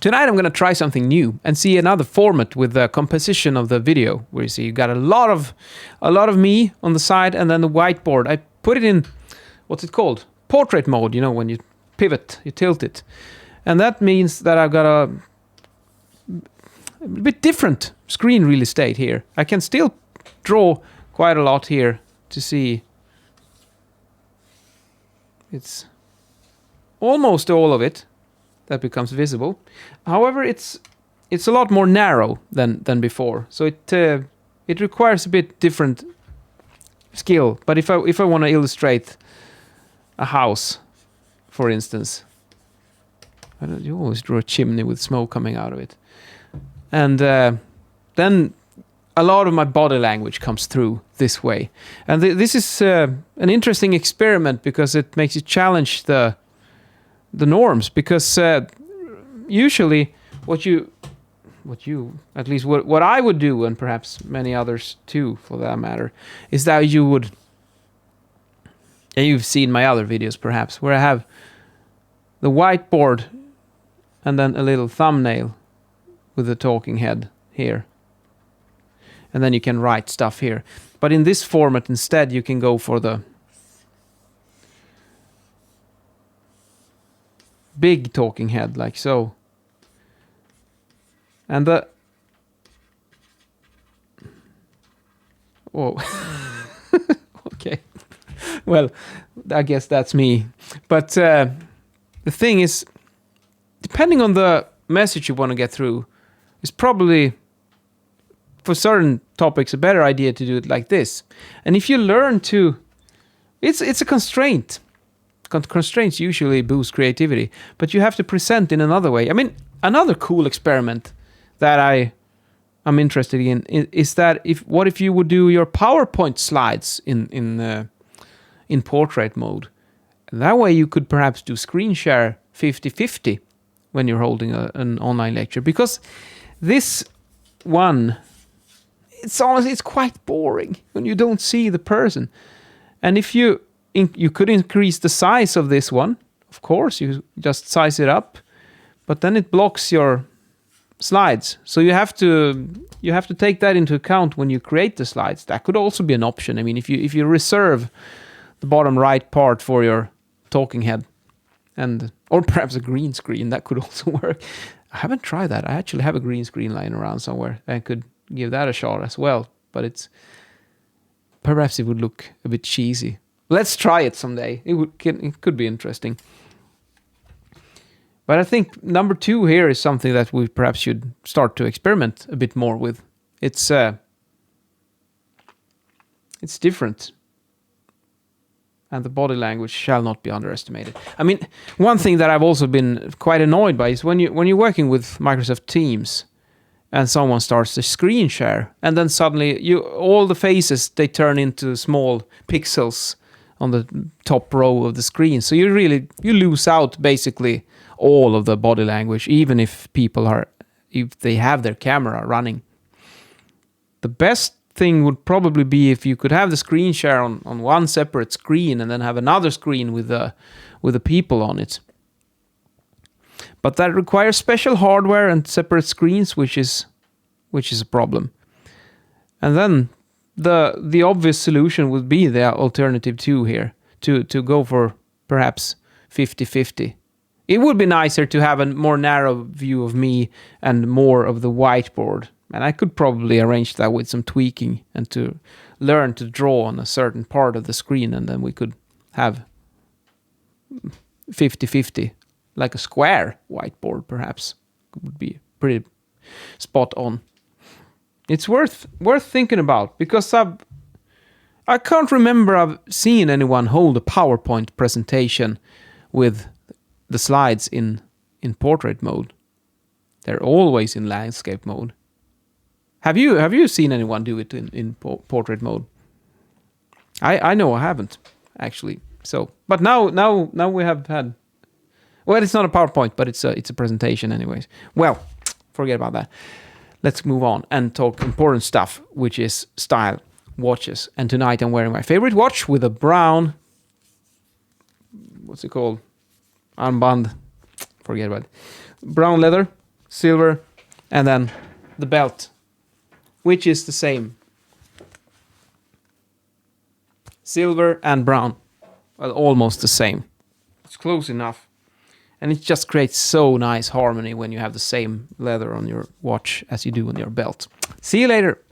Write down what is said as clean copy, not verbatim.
Tonight I'm going to try something new and see another format with the composition of the video, where you see you got a lot of me on the side and then the whiteboard. I put it in, what's it called? Portrait mode, you know, when you pivot, you tilt it. And that means that I've got a bit different screen real estate here. I can still draw quite a lot here to see. It's almost all of it that becomes visible. However, it's a lot more narrow than before. So it requires a bit different skill. But if I want to illustrate a house, for instance, you always draw a chimney with smoke coming out of it, and then a lot of my body language comes through this way. And this is an interesting experiment because it makes you challenge the norms, because usually what I would do, and perhaps many others too for that matter, is that you would, and you've seen my other videos perhaps, where I have the whiteboard and then a little thumbnail with the talking head here, and then you can write stuff here. But in this format instead you can go for the big talking head, like so. And the okay, well, I guess that's me. But the thing is, depending on the message you want to get through, is probably for certain topics a better idea to do it like this. And if you learn to, it's a constraint. Constraints usually boost creativity, but you have to present in another way. I mean, another cool experiment that I'm interested in is that what if you would do your PowerPoint slides in portrait mode? And that way you could perhaps do screen share 50-50 when you're holding an online lecture, because this one, it's quite boring when you don't see the person. And if you could increase the size of this one, of course, you just size it up, but then it blocks your slides. So you have to take that into account when you create the slides. That could also be an option. I mean, if you reserve the bottom right part for your talking head, or perhaps a green screen, that could also work. I haven't tried that. I actually have a green screen lying around somewhere. I could give that a shot as well, but perhaps it would look a bit cheesy. Let's try it someday. It could be interesting. But I think number 2 here is something that we perhaps should start to experiment a bit more with. It's different. And the body language shall not be underestimated. I mean, one thing that I've also been quite annoyed by is when you're working with Microsoft Teams and someone starts to screen share, and then suddenly all the faces, they turn into small pixels on the top row of the screen. So you lose out basically all of the body language, even if they have their camera running. The best thing would probably be if you could have the screen share on one separate screen and then have another screen with the people on it. But that requires special hardware and separate screens, which is a problem. And then the obvious solution would be the alternative 2 here, to go for perhaps 50-50. It would be nicer to have a more narrow view of me and more of the whiteboard. And I could probably arrange that with some tweaking and to learn to draw on a certain part of the screen, and then we could have 50-50, like a square whiteboard perhaps. It would be pretty spot on. It's worth thinking about, because I can't remember I've seen anyone hold a PowerPoint presentation with the slides in portrait mode. They're always in landscape mode. Have you seen anyone do it in portrait mode? I know I haven't, actually. So, but now we have had. Well, it's not a PowerPoint, but it's a presentation, anyways. Well, forget about that. Let's move on and talk important stuff, which is style, watches. And tonight I'm wearing my favorite watch with a brown. What's it called? Armband. Forget about it. Brown leather silver, and then the belt, which is the same. Silver and brown. Well, almost the same. It's close enough. And it just creates so nice harmony when you have the same leather on your watch as you do on your belt. See you later.